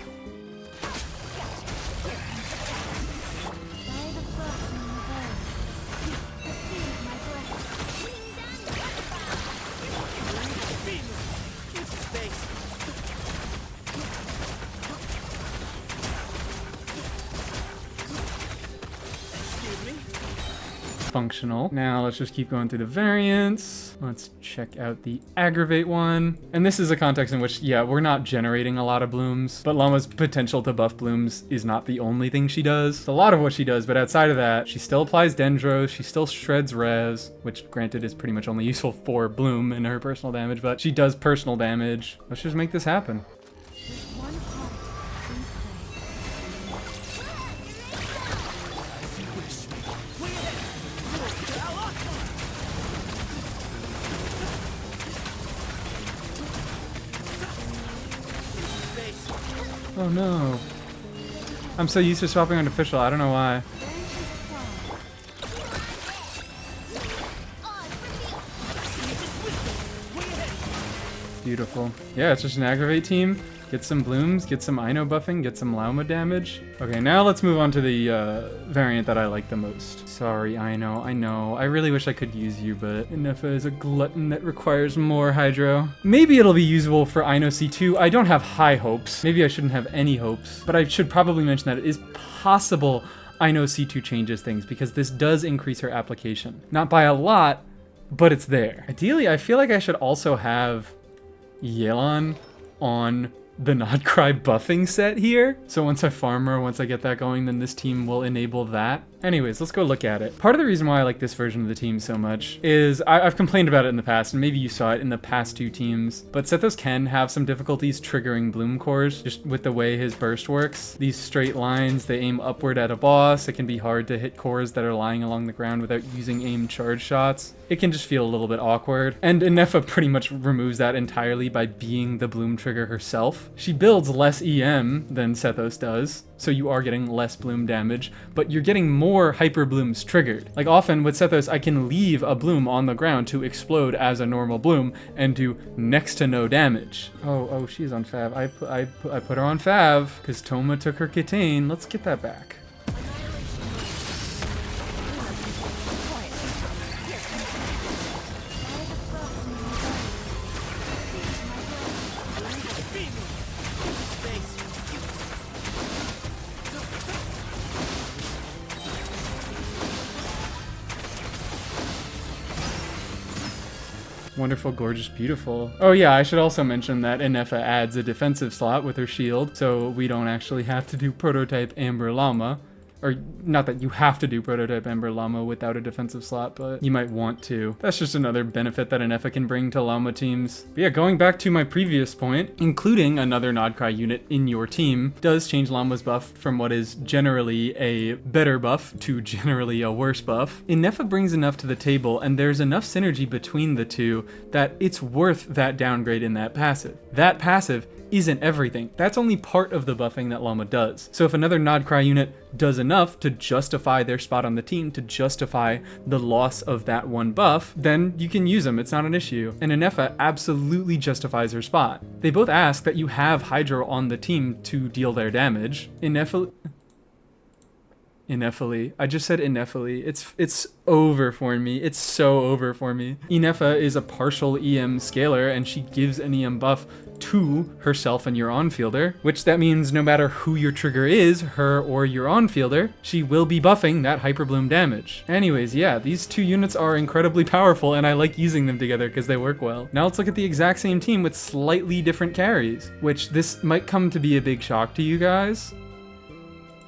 Functional. Now let's just keep going through the variants. Let's check out the aggravate one. And this is a context in which, yeah, we're not generating a lot of blooms, but Lauma's potential to buff blooms is not the only thing she does. It's a lot of what she does, but outside of that, she still applies Dendros, she still shreds res, which granted is pretty much only useful for bloom in her personal damage, but she does personal damage. Let's just make this happen. Oh no. I'm so used to swapping onto Fischl, I don't know why. Beautiful. Yeah, it's just an aggravate team. Get some blooms, get some Cyno buffing, get some Lauma damage. Okay, now let's move on to the variant that I like the most. Sorry, Cyno, I know. I really wish I could use you, but nefer is a glutton that requires more Hydro. Maybe it'll be usable for Cyno C2. I don't have high hopes. Maybe I shouldn't have any hopes, but I should probably mention that it is possible Cyno C2 changes things because this does increase her application. Not by a lot, but it's there. Ideally, I feel like I should also have Yelan on the Not Cry buffing set here. So once I farm her, once I get that going, then this team will enable that. Anyways, let's go look at it. Part of the reason why I like this version of the team so much is I've complained about it in the past, and maybe you saw it in the past two teams, but Sethos can have some difficulties triggering bloom cores just with the way his burst works. These straight lines, they aim upward at a boss. It can be hard to hit cores that are lying along the ground without using aim charge shots. It can just feel a little bit awkward. And nefer pretty much removes that entirely by being the bloom trigger herself. buff. She builds less EM than Sethos does, so you are getting less bloom damage, but you're getting more hyper blooms triggered. Like often with Sethos, I can leave a bloom on the ground to explode as a normal bloom and do next to no damage. Oh, she's on Fav. I put her on Fav because Toma took her Kitane. Let's get that back. Wonderful, gorgeous, beautiful. Oh yeah, I should also mention that Nefer adds a defensive slot with her shield, so we don't actually have to do prototype Amber Lauma. Or not that you have to do prototype Amber Lauma without a defensive slot, but you might want to. That's just another benefit that Nefer can bring to Lauma teams. But yeah, going back to my previous point, including another Nodcry unit in your team does change Lauma's buff from what is generally a better buff to generally a worse buff. Nefer brings enough to the table, and there's enough synergy between the two that it's worth that downgrade in that passive. That passive isn't everything. That's only part of the buffing that Lauma does. So if another Nodcry unit does enough to justify their spot on the team, to justify the loss of that one buff, then you can use them. It's not an issue. And Nefer absolutely justifies her spot. They both ask that you have Hydro on the team to deal their damage. Ineffably. I just said ineffably. It's over for me. It's so over for me. Nefer is a partial EM scaler, and she gives an EM buff to herself and your on-fielder, which that means no matter who your trigger is, her or your on-fielder, she will be buffing that hyperbloom damage. Anyways, yeah, these two units are incredibly powerful, and I like using them together because they work well. Now let's look at the exact same team with slightly different carries, which this might come to be a big shock to you guys,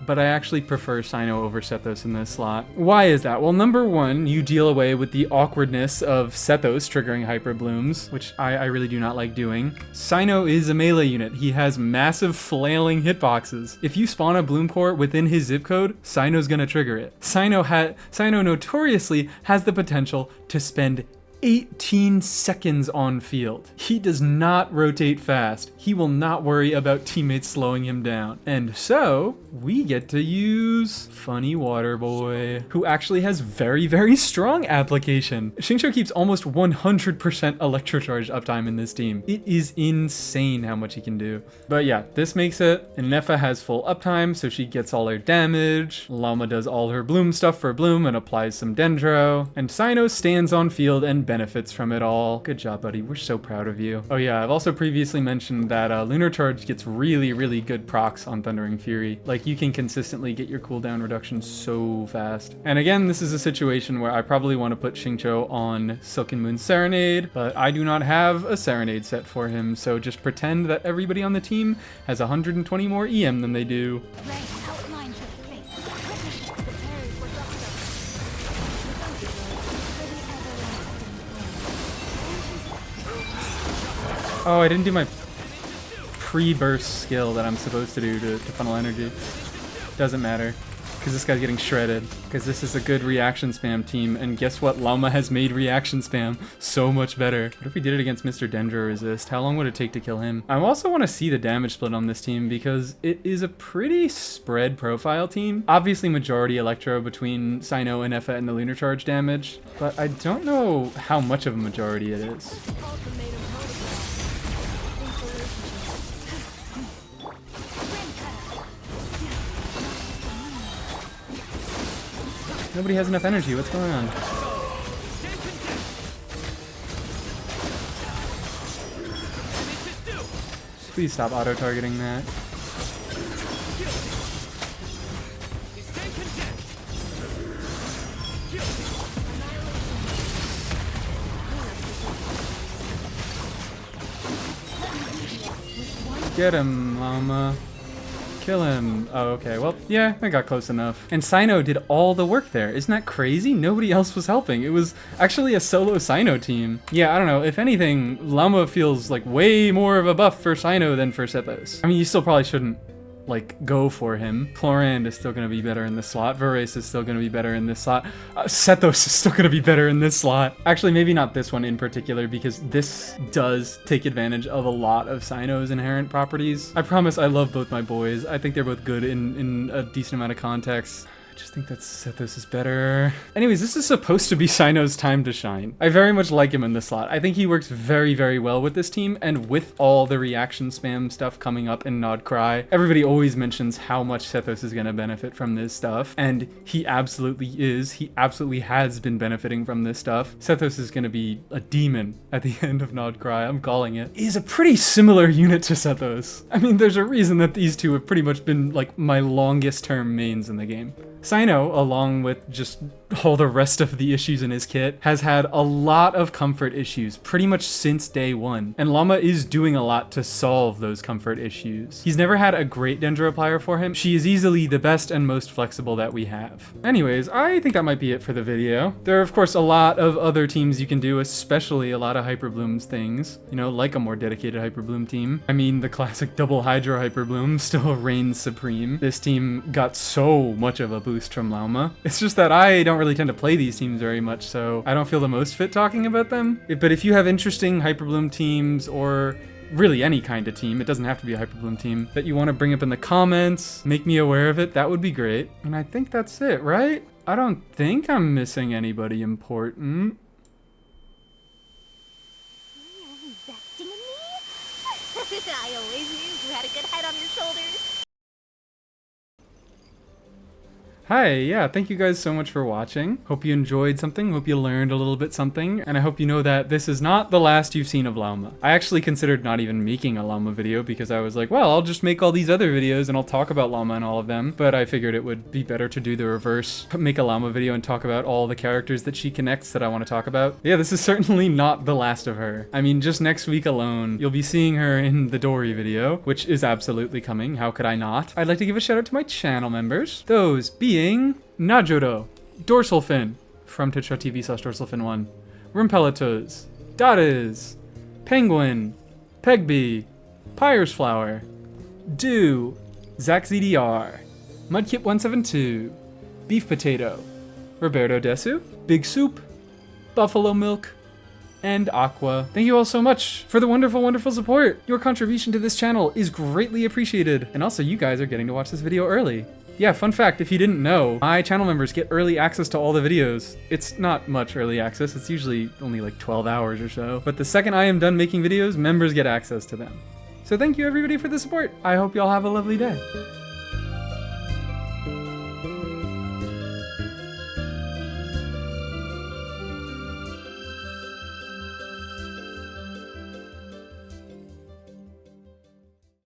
but I actually prefer Cyno over Sethos in this slot. Why is that? Well, number one, you deal away with the awkwardness of Sethos triggering hyperblooms, which I really do not like doing. Cyno is a melee unit. He has massive flailing hitboxes. If you spawn a bloom core within his zip code, Cyno's gonna trigger it. Cyno notoriously has the potential to spend 18 seconds on field. He does not rotate fast. He will not worry about teammates slowing him down. And so we get to use Funny Water Boy, who actually has very, very strong application. Xingqiu keeps almost 100% electrocharge uptime in this team. It is insane how much he can do. But yeah, this makes it. And Nefer has full uptime, so she gets all her damage. Lauma does all her bloom stuff for bloom and applies some Dendro. And Cyno stands on field and benefits from it all. Good job, buddy. We're so proud of you. Oh yeah, I've also previously mentioned that Lunar Charge gets really, really good procs on Thundering Fury. Like, you can consistently get your cooldown reduction so fast. And again, this is a situation where I probably want to put Xingqiu on Silken Moon Serenade, but I do not have a Serenade set for him, so just pretend that everybody on the team has 120 more EM than they do. Rain outlines your face. Witness the parry for Doctor. Oh, I didn't do my pre-burst skill that I'm supposed to do to funnel energy. Doesn't matter, because this guy's getting shredded, because this is a good reaction spam team, and guess what? Lauma has made reaction spam so much better. What if we did it against Mr. Dendro Resist? How long would it take to kill him? I also want to see the damage split on this team, because it is a pretty spread profile team. Obviously majority Electro between Cyno and Nefer and the Lunar Charge damage, but I don't know how much of a majority it is. Nobody has enough energy. What's going on? Please stop auto-targeting that. Get him, Lauma. Kill him. Oh, okay. Well, yeah, I got close enough. And Cyno did all the work there. Isn't that crazy? Nobody else was helping. It was actually a solo Cyno team. Yeah, I don't know. If anything, Lauma feels like way more of a buff for Cyno than for Sethos. I mean, you still probably shouldn't like go for him. Chlorand is still going to be better in this slot. Verace is still going to be better in this slot. Sethos is still going to be better in this slot. Actually, maybe not this one in particular, because this does take advantage of a lot of Cyno's inherent properties. I promise I love both my boys. I think they're both good in a decent amount of context. I just think that Sethos is better. Anyways, this is supposed to be Cyno's time to shine. I very much like him in this slot. I think he works very, very well with this team, and with all the reaction spam stuff coming up in Nod Cry, everybody always mentions how much Sethos is going to benefit from this stuff, and he absolutely is. He absolutely has been benefiting from this stuff. Sethos is going to be a demon at the end of Nod Cry. I'm calling it. He's a pretty similar unit to Sethos. I mean, there's a reason that these two have pretty much been like my longest term mains in the game. Cyno, along with just all the rest of the issues in his kit, has had a lot of comfort issues pretty much since day one, and Lauma is doing a lot to solve those comfort issues. He's never had a great Dendro applier for him. She is easily the best and most flexible that we have. Anyways, I think that might be it for the video. There are of course a lot of other teams you can do, especially a lot of hyperblooms things, you know, like a more dedicated hyperbloom team. I mean, the classic double hydro hyperbloom still reigns supreme. This team got so much of a boost from Lauma. It's just that I don't really tend to play these teams very much, so I don't feel the most fit talking about them. But if you have interesting hyperbloom teams, or really any kind of team, it doesn't have to be a hyperbloom team, that you want to bring up in the comments, make me aware of it, that would be great. And I think that's it, right? I don't think I'm missing anybody important. You're investing in me? I always knew you had a good head on your shoulders. Hi, yeah, thank you guys so much for watching. Hope you enjoyed something, hope you learned a little bit something, and I hope you know that this is not the last you've seen of Lauma. I actually considered not even making a Lauma video because I was like, well, I'll just make all these other videos and I'll talk about Lauma and all of them, but I figured it would be better to do the reverse, make a Lauma video and talk about all the characters that she connects that I want to talk about. Yeah, this is certainly not the last of her. I mean, just next week alone, you'll be seeing her in the Dory video, which is absolutely coming. How could I not? I'd like to give a shout out to my channel members, those being Najoro, Dorsal Fin from twitch.tv/dorsalfin1, Rumpelitos, Dades, Penguin, Pegby, Pyre's Flower, Dew, Zach ZDR, Mudkip172, Beef Potato, Roberto Desu, Big Soup, Buffalo Milk, and Aqua. Thank you all so much for the wonderful, wonderful support. Your contribution to this channel is greatly appreciated. And also you guys are getting to watch this video early. Yeah, fun fact, if you didn't know, my channel members get early access to all the videos. It's not much early access, it's usually only like 12 hours or so. But the second I am done making videos, members get access to them. So thank you everybody for the support. I hope y'all have a lovely day.